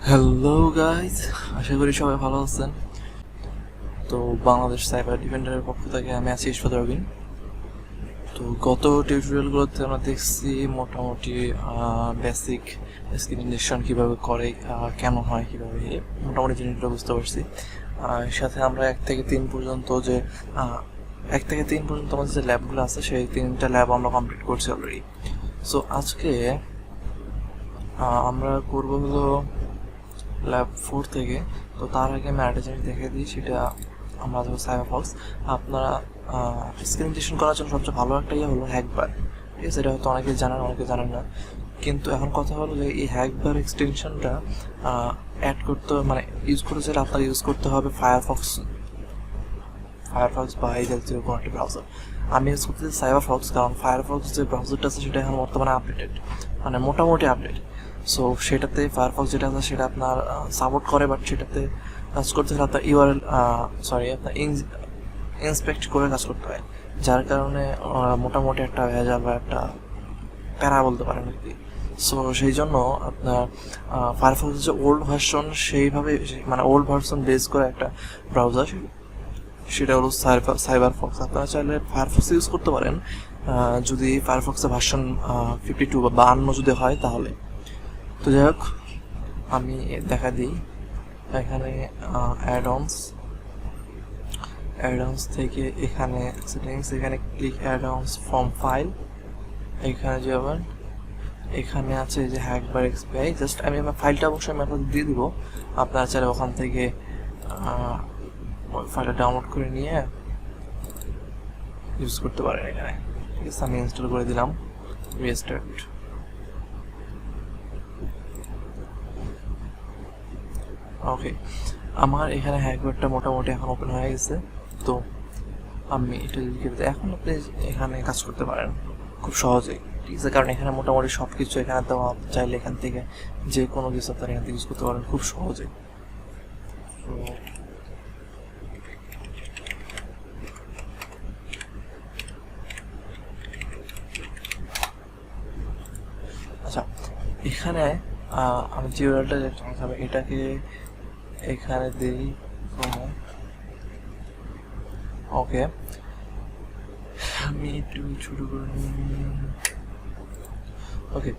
Hello guys, আশা করি সবাই ভালো আছেন। তো বাংলাদেশ সাইবার ডিফেন্ডারের পক্ষ থেকে আমি আছি রবিন। তো গত টিউটোরিয়ালগুলোতে আমরা দেখছি মোটামুটি বেসিক স্ক্রিন ইনজেকশন কীভাবে করে, কেন হয়, কীভাবে মোটামুটি জিনিসগুলো বুঝতে পারছি। সাথে আমরা 1 থেকে 3 পর্যন্ত যে 1 থেকে 3 পর্যন্ত আমাদের যে ল্যাবগুলো আছে সেই 3টা ল্যাব আমরা কমপ্লিট করছি অলরেডি। সো আজকে আমরা করবো হলো ল্যাব 4 থেকে। তো তার আগে আমি আরেকটা জিনিস দেখে দিই, সেটা আমরা যখন সাইবারফক্স আপনারা স্ক্রিন ইনজেকশন করার জন্য সবচেয়ে ভালো একটা ইয়ে হলো হ্যাকবার। ঠিক আছে, এটা হয়তো অনেকে জানেন, অনেকে জানেন না। কিন্তু এখন কথা হলো যে এই হ্যাকবার এক্সটেনশনটা অ্যাড করতে মানে ইউজ করতে চাইলে আপনার ইউজ করতে হবে ফায়ারফক্স বা এই জাতীয় কোনো একটা ব্রাউজার। আমি ইউজ করতেছি সাইবারফক্স, কারণ ফায়ারফক্স যে ব্রাউজারটা আছে সেটা এখন বর্তমানে আপডেটেড, মানে মোটামুটি আপডেট। সো সেটাতে ফায়ারফক্স যেটা আছে সেটা আপনার সাপোর্ট করে, বাট সেটাতে কাজ করতে হলে আপনার ইউআরএল আপনার ইন্সপেক্ট করে কাজ করতে হয়, যার কারণে মোটামুটি একটা ভেজাল বা একটা প্যারা বলতে পারেন আর কি। সো সেই জন্য আপনার ফায়ারফক্স যে ওল্ড ভার্সন, সেইভাবে মানে ওল্ড ভার্সন বেস করে একটা ব্রাউজার, সেটা হলো সাইবারফক্স। আপনারা চাইলে ফায়ারফক্স ইউজ করতে পারেন যদি ফায়ারফক্সের ভার্সন 52 বা 52 যদি হয় তাহলে। তো যাই হোক, আমি দেখা দিই এখানে অ্যাডঅনস থেকে এখানে সেটিংস, এখানে ক্লিক অ্যাডঅনস ফ্রম ফাইল, এখানে যাবেন, এখানে আছে যে হ্যাকবার এক্সপিআই। জাস্ট আমি আমার ফাইলটা অবশ্যই আমি আপনাদের দিয়ে দিব, আপনারা চাইলে ওখান থেকে ফাইলটা ডাউনলোড করে নিয়ে ইউজ করতে পারেন এখানে। ঠিক আছে, আমি ইনস্টল করে দিলাম। রিস্টার্ট। ওকে, আমার এখানে হ্যাকবারটা মোটামুটি এখন ওপেন হয়ে গেছে। তো আমি এটা যদি এখন আপনি এখানে কাজ করতে পারেন খুব সহজেই। ঠিক আছে, কারণ এখানে মোটামুটি সব কিছু এখানে দেওয়া, চাইলে এখান থেকে যে কোনো কিছু আপনারা এখান থেকে ইউজ করতে পারেন খুব সহজেই। আচ্ছা, এখানে আমি যে ইউআরএলটা এটাকে এখানে দিই। ওকে, আমি একটু ছোট করে ওকে।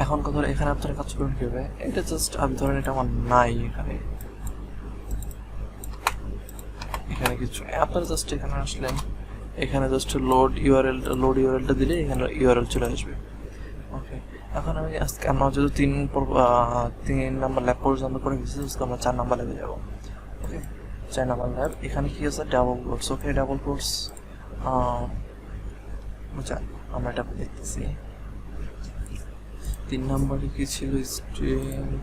এখন কথা এখানে আপনারা কাজ করবেন কীভাবে, এটা জাস্ট আমি ধরেন এটা আমার নাই এখানে কিছু, আপনারা জাস্ট এখানে আসলেন, এখানে জাস্ট লোড ইউআরএলটা দিলে এখানে ইউআরএল চলে আসবে। ওকে, এখন আমি আজকে আমরা যেহেতু 3 নাম্বার ল্যাব পর্যন্ত করে গেছি, আমরা 4 নাম্বার ল্যাবে যাবো। ওকে, 4 নাম্বার ল্যাব, এখানে কি আছে ডাবল কোর্স। ওকে, ডাবল কোর্স আমরা এটা দেখতেছি। 3 নাম্বারে কি ছিল, string,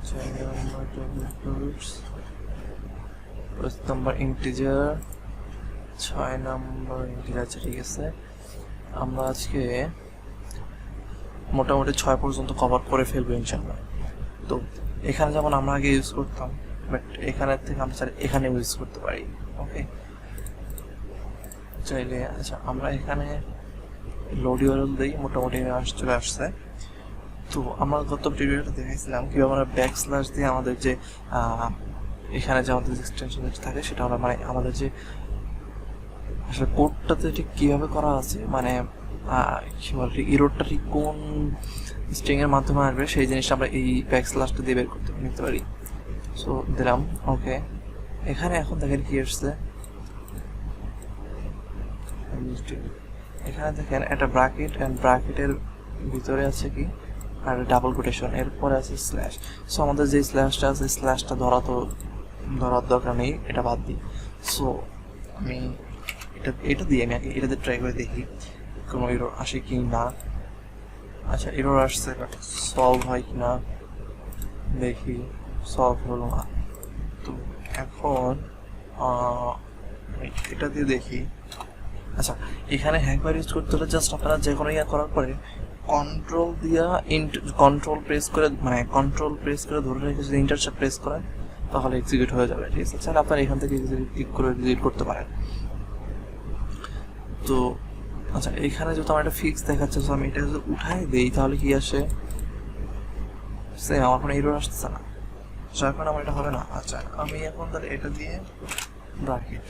4 number double course, 5 number integer, 6 number integer. আচ্ছা ঠিক আছে, আমরা আজকে মোটামুটি 6 পর্যন্ত কভার করে ফেলবো ইনশাআল্লাহ। তো এখানে যেমন আমরা আগে ইউজ করতাম, বাট এখানে থেকে আমরা চাইলে এখানে ইউজ করতে পারি। ওকে, চাইলে আচ্ছা আমরা এখানে লোড ইউআরএল দিই, মোটামুটি চলে আসছে। তো আমরা গত ভিডিওটা দেখাইছিলাম কীভাবে আমরা ব্যাকস্ল্যাশ দিয়ে আমাদের যে এখানে যে আমাদের এক্সটেনশন থাকে সেটা আমরা মানে আমাদের যে আসলে কোডটাতে ঠিক কীভাবে করা আছে, মানে কী বলে ইরোডটা ঠিক কোন স্ট্রিংয়ের মাধ্যমে আসবে সেই জিনিসটা আমরা এই ব্যাকস্ল্যাশটা দিয়ে বের করতে নিতে পারি। সো দিলাম। ওকে, এখানে এখন দেখেন কি আসছে, এখানে দেখেন একটা ব্র্যাকেট, অ্যান্ড ব্র্যাকেটের ভিতরে আছে কি আর ডাবল কোটেশন, এরপরে আছে স্ল্যাশ। সো আমাদের যে স্ল্যাশটা আছে স্ল্যাশটা ধরার দরকার নেই, এটা বাদ দিই। সো আমি এটা দিয়ে আমি আগে এটাতে ট্রাই করে দেখি কোনো এরর আসে কি না। আচ্ছা, এরর আসছে, সলভ হয় কি না দেখি। সলভ হলো না। তো এখন এটা দিয়ে দেখি। আচ্ছা, এখানে হ্যাকবার ইউজ করতে হলে জাস্ট আপনারা যে কোনো ইয়া করার পরে কন্ট্রোল প্রেস করে ধরে রেখে যদি ইন্টারসেপ প্রেস করেন তাহলে এক্সিকিউট হয়ে যাবে। ঠিক আছে, স্যার আপনারা এখান থেকে ক্লিক করে এক্সিকিউট করতে পারেন। তো আচ্ছা, এখানে যেহেতু আমার একটা ফিক্স দেখাচ্ছে, আমি এটা যদি উঠাই দিই তাহলে কি আসে, সেম আমার কোনো এরর আসতেছে না। আচ্ছা এখন আমার এটা হবে না। আচ্ছা আমি এখন তাহলে এটা দিয়ে ব্র্যাকেট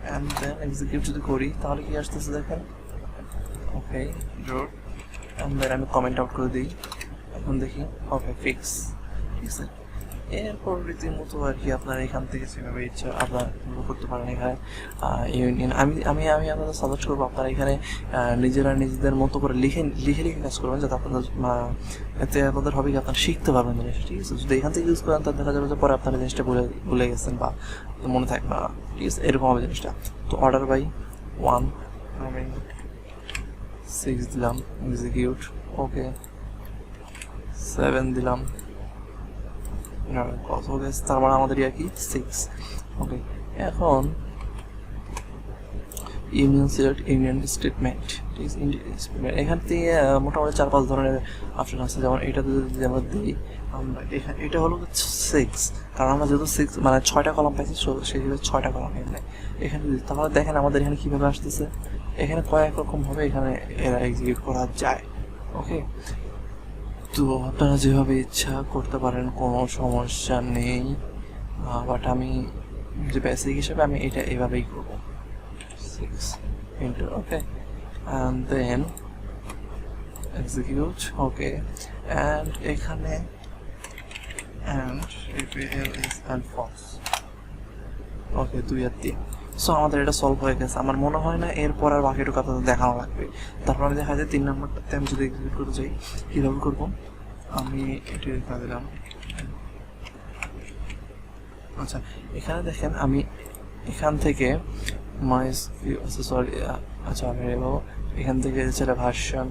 অ্যান্ড দেন এক্সিকিউট যদি করি তাহলে কি আসতেছে দেখেন, ওকে ডট অ্যান্ড দেন আমি কমেন্ট আউট করে দিই। এখন দেখি ওকে ফিক্স, ঠিক আছে। এরপর রীতিমতো আর কি আপনার এখান থেকে যেভাবে ইচ্ছা আপনার করতে পারেন। এখানে ইউনিয়ন আমি আমি আমি আপনাদের সাজেস্ট করবো আপনারা এখানে নিজেরা নিজেদের মতো করে লিখে লিখে লিখে কাজ করবেন, যাতে আপনাদের এতে আপনাদের হবে কি আপনারা শিখতে পারবেন জিনিসটা, ঠিক আছে। যদি এখান থেকে ইউজ করেন তাহলে দেখা যাবে যে পরে আপনারা জিনিসটা ভুলে গেছেন বা মনে থাকবে না, ঠিক আছে, এরকম হবে জিনিসটা। তো অর্ডার বাই 1 আমি 6 দিলাম, এক্সিকিউট, ওকে 7 দিলাম, তার মানে আমাদের আর কি 6, ওকে। এখন ইউনিয়ন সিলেক্ট ইউনিয়ন স্টেটমেন্ট, ঠিক আছে। এখান থেকে মোটামুটি 4-5 ধরনের অপশন আছে, যেমন এটাতে যদি আমরা দিই আমরা এখানে এটা হলো 6, কারণ আমরা যেহেতু 6 মানে 6টা কলাম পাইছি সেই হিসেবে 6টা কলাম এখানে দিই। তাহলে দেখেন আমাদের এখানে কীভাবে আসতেছে, এখানে কয়েক রকমভাবে এখানে এরা এক্সিকিউট করা যায়, ওকে। তো আপনারা যেভাবে ইচ্ছা করতে পারেন, কোনো সমস্যা নেই, বাট আমি যে বেসিক হিসেবে আমি এটা এভাবেই করব, 6 into, okay, and then execute, okay, and এখানে অ্যান্ড ফলস, ওকে 2 আর 3। সো আমাদের এটা সলভ হয়ে গেছে। আমার মনে হয় না এরপর আর বাকিটুকু আপনাদের দেখানো লাগবে। তারপর আমি দেখা যায় 3 নম্বরটাতে আমি যদি এক্সিকিউট করতে চাই কীভাবে করবো, আমি এটি দেখা দিলাম। আচ্ছা এখানে দেখেন আমি এখান থেকে আচ্ছা আমি এখান থেকে যেটা ভার্সন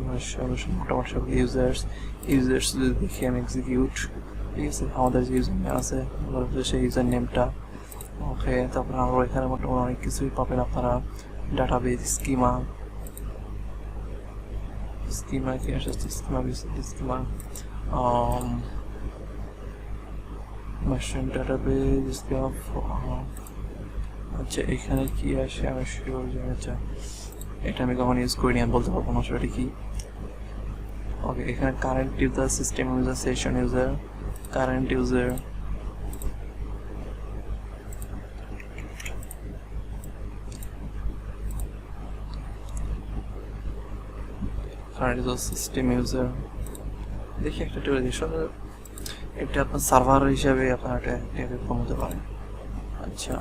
মোটামুটি সব ইউজার্স যদি দেখি আমি এক্সিকিউট, ঠিক আছে, আমাদের যে ইউজার নেম আছে সেই ইউজার নেমটা, ওকে। তারপরে আমরা এখানে মোটামুটি অনেক কিছুই পাবেন আপনারা, ডাটাবেস স্কিমা কি আসছে, স্কিমা মাশরুম ডাটাবেস, আচ্ছা এখানে কি আসে আমি শিওর যে, আচ্ছা এটা আমি কখন ইউজ করিনি আমি বলতে পারবো না সেটা কি, ওকে। এখানে current user, system user, session user, current user, system user, দেখি একটা এটা আপনার সার্ভার হিসাবে আপনার এটা কমাতে পারেন। আচ্ছা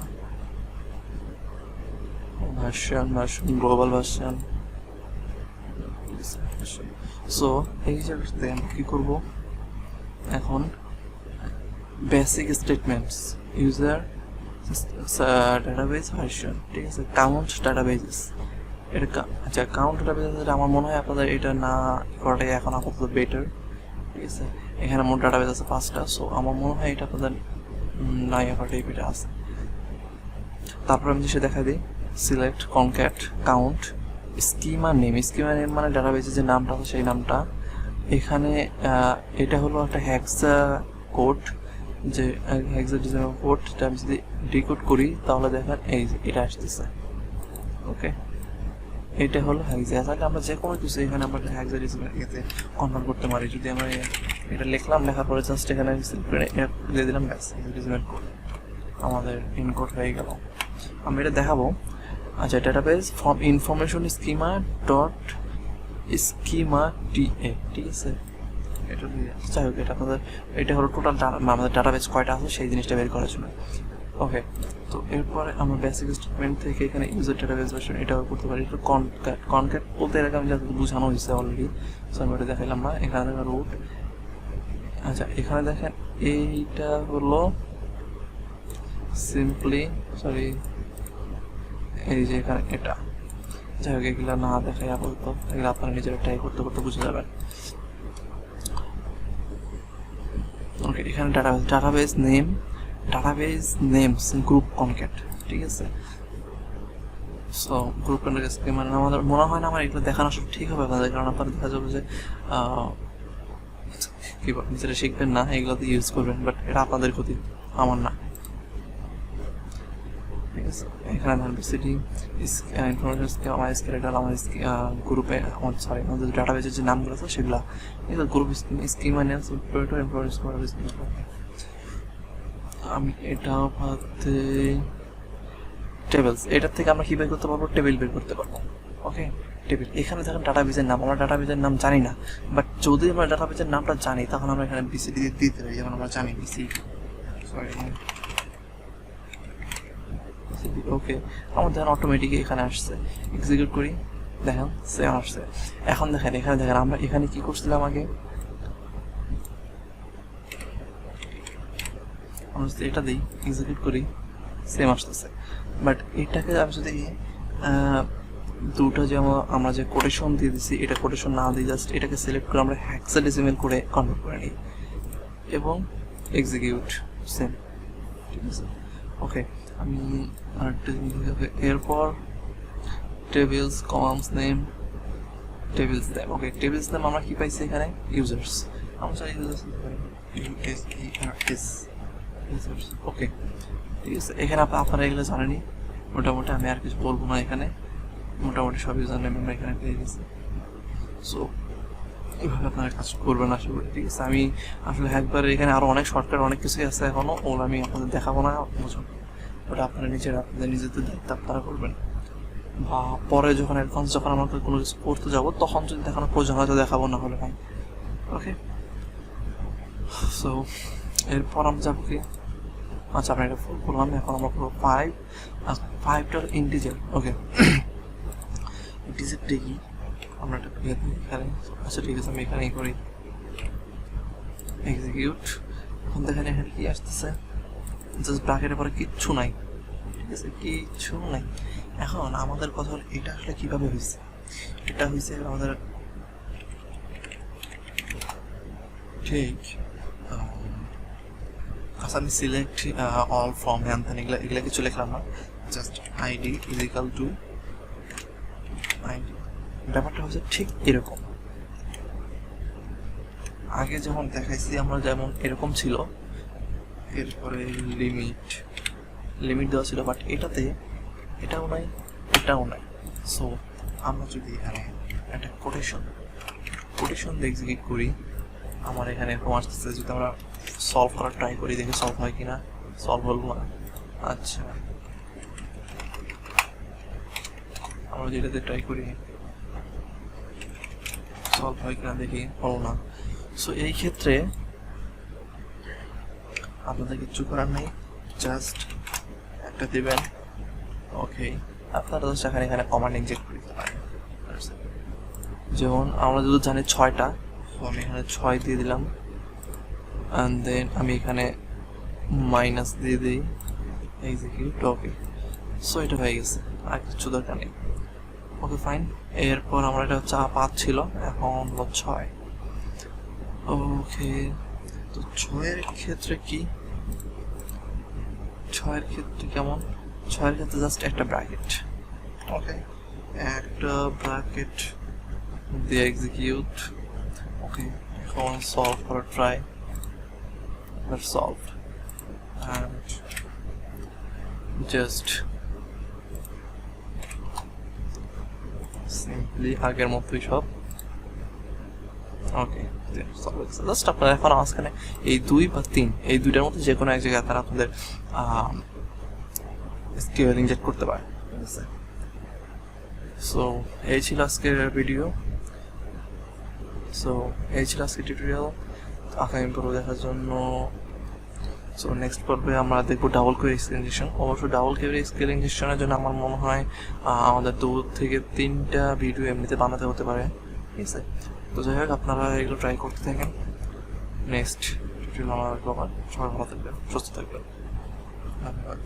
ভার্সন গ্লোবাল ভার্সন, সো এই হিসাবে আমি কী করবো এখন, basic statements user database version, ঠিক আছে, কাউন্ট ডাটাবেসেস, এটা আচ্ছা কাউন্ট ডাটাবেস আমার মনে হয় আপনাদের এটা না করাটাই এখন আপাতত বেটার, ঠিক আছে। এখানে মোট ডাটাবেস আছে 5টা, সো আমার মনে হয় এটা আপনাদের না করাটাই বেটার আছে। তারপর আমি সে দেখা দিই select concat count schema name মানে ডাটাবেসে যে নামটা আছে সেই নামটা। এখানে এটা হলো একটা হ্যাক্সা কোড, যে হ্যাক্সা ডিজাইন কোড, এটা আমি যদি ডিকোড করি তাহলে দেখেন এই এটা আসতেছে, ওকে। এটা হলো হ্যাক্সা, আসলে আমরা যে কোনো কিছু এখানে আমরা হ্যাক্সা ডিজাইনকে কনভার্ট করতে পারি। যদি আমরা এটা লিখলাম, লেখার পরে জাস্ট এখানে দিয়ে দিলাম, ব্যাস ডিজাইন কোড আমাদের ইনকোড হয়ে গেল। আমি এটা দেখাবো। আচ্ছা database from information schema dot schemata, ঠিক আছে। এটা যাই হোক, এটা আপনাদের এটা হলো টোটাল আমাদের ডাটাবেস কয়টা আছে সেই জিনিসটা বের করার জন্য, ওকে। তো এরপরে আমরা বেসিক স্টেটমেন্ট থেকে এখানে ইউজার ডাটাবেস ভার্সন এটাও করতে পারি। একটু কনক্যাট বলতে এর আগে আমি যাতে বোঝানো হয়েছে অলরেডি, সো আমি ওটা দেখাইলাম না। এখানে দেখেন রুট, আচ্ছা এখানে দেখেন এইটা হলো সিম্পলি সরি এই যে এখানে এটা, যাই হোক এগুলো না দেখাই আপাতত, এগুলো আপনারা নিজেরা ট্রাই করতে করতে বুঝে যাবেন, ওকে। এখানে ডাটাবেস নেমস গ্রুপ কনক্যাট, ঠিক আছে। সো গ্রুপ কনক্যাট মানে আমাদের মনে হয় না আমার এগুলো দেখানো সব ঠিক হবে আপনাদের, কারণ আপনারা দেখা যাবে যে কি নিজেরা শিখবেন না, এগুলোতে ইউজ করবেন, বাট এটা আপনাদের ক্ষতি, আমার না, ঠিক আছে। এখানে সিটি ইনফরমেশন আমার স্কেলেটার আমার গ্রুপে আমার সরি আমাদের ডাটাবেসের যে নামগুলো আছে সেগুলো, ঠিক আছে। গ্রুপ স্কিম মানে আমি এটা ভাবতে টেবিলস, এটার থেকে আমরা কী বের করতে পারবো, টেবিল বের করতে পারবো। ওকে, টেবিল। এখানে দেখেন ডাটাবেজের নাম, আমরা ডাটাবেজের নাম জানি না, বাট যদি আমরা ডাটাবেজের নামটা জানি তখন আমরা এখানে বিসিডি দিতে পারি। যেমন আমরা জানি ওকে, আমার দেখেন অটোমেটিক এখানে আসছে, এক্সিকিউট করি, দেখেন সেম আসছে। এখন দেখেন এখানে দেখেন আমরা এখানে কি করছিলাম আগে, আমরা যদি এটা দিই এক্সিকিউট করি সেম আসতেছে। বাট এটাকে আমি যদি দুটো যে আমরা যে কোটেশন দিয়ে দিচ্ছি, এটা কোটেশন না দিই, জাস্ট এটাকে সিলেক্ট করে আমরা হেক্সাডেসিমাল করে কনভার্ট করে নিই এবং এক্সিকিউট সেম, ঠিক আছে। ওকে, আমি এরপর tables commands name, tables name. Okay, tables name আমরা কি পাইছি এখানে, ইউজার্স। আমরা চাই ইউজার্স ইউজার্স। ওকে, ঠিক আছে। এখানে আপনারা এগুলো জানেনই মোটামুটি, আমি আর কিছু বলবো না। এখানে মোটামুটি সব ইউজার নেম আমরা এখানে পেয়ে গেছি। সো এইভাবে আপনারা কাজ করবেন আশা করি, ঠিক আছে। আমি আসলে একবার এখানে আরও অনেক শর্টকাট অনেক কিছুই আছে এখনও, ওগুলো আমি আপনাদের দেখাবো না, বুঝুন। ওটা আপনারা আপনাদের নিজেদের দায়িত্ব আপনারা করবেন, বা পরে যখন অ্যাডভান্স যখন আমরা কোনো কিছু করতে যাবো তখন যদি দেখানোর প্রয়োজন হয়তো দেখাবো, না হলে ভাই। ওকে, সো এরপর আমরা যাবো কি, আচ্ছা আমরা এটা ফুল করলাম। এখন আমরা পুরো 5টার ইন্টিজার। ওকে, ইন্টিজারটা কি আমরা এটা এখানে, আচ্ছা ঠিক আছে আমি এখানেই করি এক্সিকিউট। এখন দেখেন এখানে কি আসতেছে, জাস্ট ব্র্যাকেটের পরে কিচ্ছু নাই, ঠিক আছে, কিচ্ছু নাই। এখন আমাদের কথা হলো এটা আসলে কিভাবে হয়েছে, এটা হয়েছে আমাদের ঠিক আচ্ছা আমি সিলেক্ট অল ফ্রম হ্যান ত্যান এগুলা কিছু লিখলাম না, just ID is equal to ID. ব্যাপারটা হচ্ছে ঠিক এরকম, আগে যেমন দেখাইছি আমরা যেমন এরকম ছিল, এরপরে লিমিট দেওয়া ছিল, বাট এটাতে এটাও নাই এটাও নাই। সো আমরা যদি এখানে একটা কোটেশন দিয়ে এক্সিকিউট করি, আমার এখানে এরকম আসতেছে। যদি আমরা সলভ করার ট্রাই করি, দেখি সলভ হয় কিনা, সলভ হলো না। আচ্ছা আমরা যেটাতে ট্রাই করি সলভ হয় কিনা, দেখি হলো না। সো এই ক্ষেত্রে আপনাদের কিচ্ছু করার নেই, জাস্ট একটা দেবেন। ওকে, আপনারা জাস্ট এখানে কমান্ড ইনজেক্ট করে দিতে পারেন। যেমন আমরা যদি জানি 6টা, তো আমি এখানে 6 দিয়ে দিলাম, অ্যান্ড দেন আমি এখানে মাইনাস দিয়ে দিই এক্সিকিউট। ওকে, সো এটা হয়ে গেছে, আর কিছু দরকার নেই। Okay fine. এরপর আমরা এটা 5 ছিল, এখন 6। ওকে, তো 6-এর ক্ষেত্রে কি, 6-এর ক্ষেত্রে কেমন, 6-এর ক্ষেত্রে জাস্ট একটা ব্র্যাকেট। ওকে, একটা ব্র্যাকেট দিয়ে এক্সিকিউট। ওকে, এখন সলভ করার try, solved and just simply আগের মতোই সব। ওকে, জাস্ট আপনারা এখন মাঝখানে এই 2 বা 3 এই দুইটার মধ্যে যে কোনো এক জায়গায় তারা আপনাদের SQL ইনজেক্ট করতে পারে, ঠিক আছে। সো এই ছিল আজকের ভিডিও, সো এই ছিল আজকের টিউটোরিয়াল। আগামী পর্ব দেখার জন্য, সো নেক্সট পর্বে আমরা দেখবো ডাবল কোয়েরি SQL ইনজেকশন। অবশ্য ডাবল কোয়েরি SQL ইনজেকশনের জন্য আমার মনে হয় আমাদের 2 থেকে 3টা ভিডিও এমনিতে বানাতে হতে পারে, ঠিক আছে। তো যাই হোক, আপনারা এগুলো ট্রাই করতে থাকেন। নেক্সট টিউটোরিয়াল আমরা সবাই ভালো থাকবেন, সুস্থ থাকবেন, ধন্যবাদ।